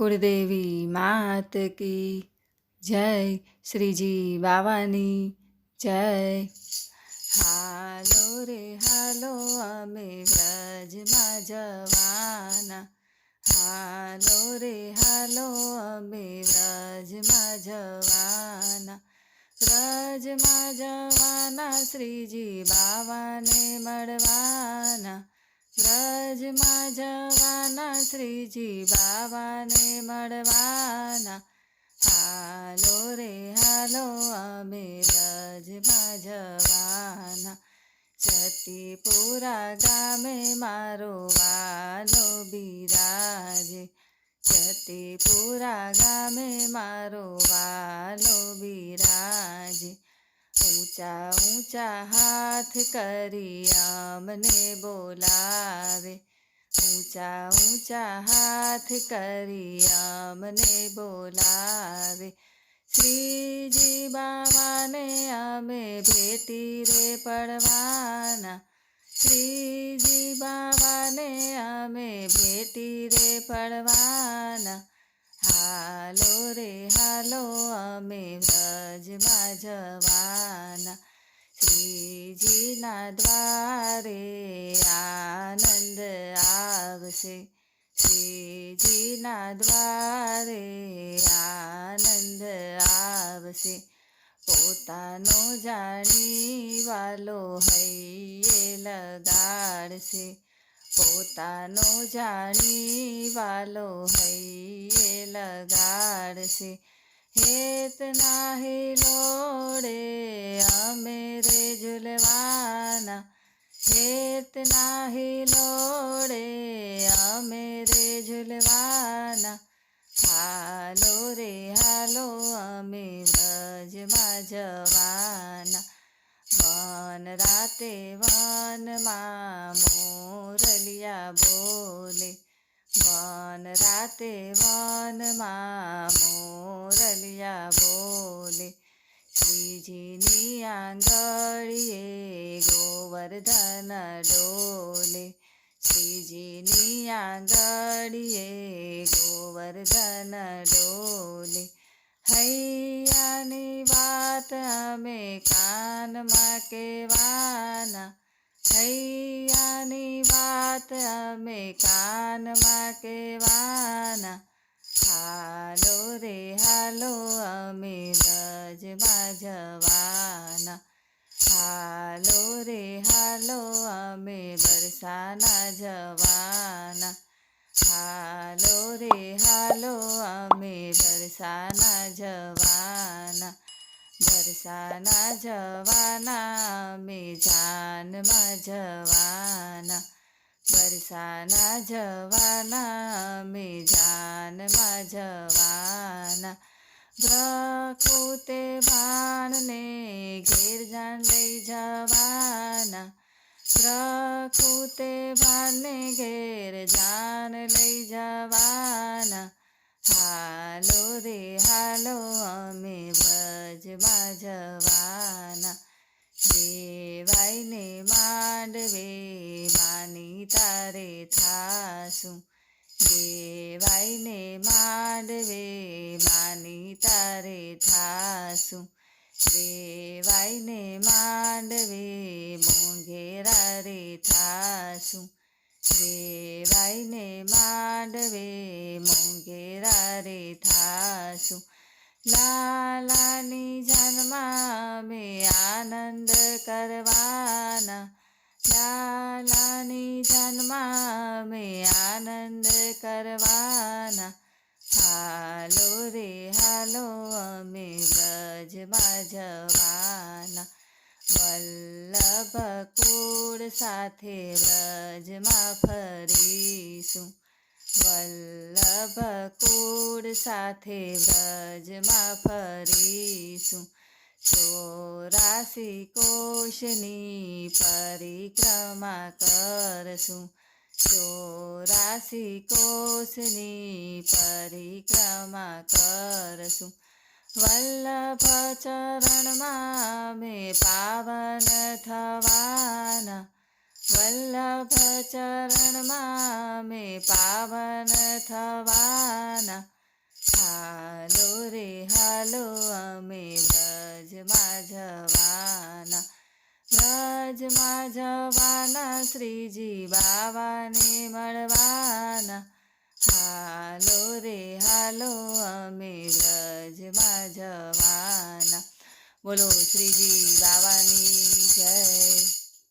कुलदेवी मात की जय। श्रीजी बाबानी जय। हालो रे हालो अमे व्रजમાં જવાના, હાલો રે હાલો અમે વ્રજમાં જવાના, વ્રજમાં જવાના શ્રીજી બાવાને મળવાના, વ્રજમાં જવાના શ્રીજી બાવાને મળવાના, હાલો રે હાલો અમે વ્રજમાં જવાના, જતીપુરા ગામે મારો વાલો બિરાજે, જતીપુરા ગામે મારો વાલો બિરાજે, ઊંચા ઊંચા હાથ કરી અમને બોલાવે, ઊંચા ઊંચા હાથ કરી અમને બોલાવે, શ્રીજી બાવાને અમે ભેટી રે પડવાના, શ્રીજી બાવાને અમે ભેટી રે પડવાના, હાલો રે હાલો અમે વ્રજમાં જવાના, શ્રીજીના દ્વારે આનંદ આવશે, શ્રીજીના દ્વારે આનંદ આવશે, પોતાનો જાણી વાલો હૈયે લગાડશે, પોતાનો જાણી વાલો હૈયે લગાડશે, હેત નાહી લોડે અમે રે ઝૂલવાના, હેત નાહી લોડે અમે રે ઝૂલવાના, હાલો રે હાલો અમે વ્રજમાં જવાના, વન રાતે વનમાં મોરલિયા બોલે, વન રાતે વનમાં મોરલિયા બોલે, શ્રીજીની આંગળીએ ગોવર્ધન ડોલે, શ્રીજીની આંગળીએ ગોવર્ધન ડોલે, હૈયાની વાત અમે કાનમાં કહેવાના, હૈયાની વાત અમે કાનમાં કહેવાના, હાલો રે હાલો અમે વ્રજમાં જવાના, હાલો રે હાલો અમે બરસાના જવાના, હાલો રે હાલો અમે બરસાના જવાના, બરસાના જવાના અમે જાનમાં જવાના, બરસાના જવાના અમે જાનમાં જવાના, પ્રકૃતે બાણને ઘેર જાન લઈ જવાના, પ્રકૃતે બાણને ઘેર જાન લઈ જવાના, હાલો રે હાલો અમે વ્રજમાં જવાના, દેવાઈને માંડવે માની તારે થાશું, દેવાઈને માંડવે માની તારે થાશું, દેવાઈને માંડવે મોંઘેરા રે થાશું, દેવાઈને માંડવે મોંઘેરા રે થાશું, લાલાની જાનમાં અમે આનંદ કરવાના, લાલાની જાનમાં અમે આનંદ કરવાના, હાલો રે હાલો અમે વ્રજમાં જવાના, વલ્લભ કુળ સાથે વ્રજમાં ફરીશું, વલ્લભ કુળ સાથે વ્રજમાં ફરીશું, 84 કોશની પરિક્રમા કરશું, 84 કોશની પરિક્રમા કરશું, વલ્લભ ચરણમાં અમે પાવન થવાના, વલ્લભ ચરણમાં મેં પાવન થવાના. હાલો રે હાલો અમે વ્રજમાં જવાના. વ્રજમાં જવાના શ્રીજી બાવાને મળવાના. હાલો રે હાલો અમે વ્રજમાં જવાના. બોલો શ્રીજી બાવાની જય.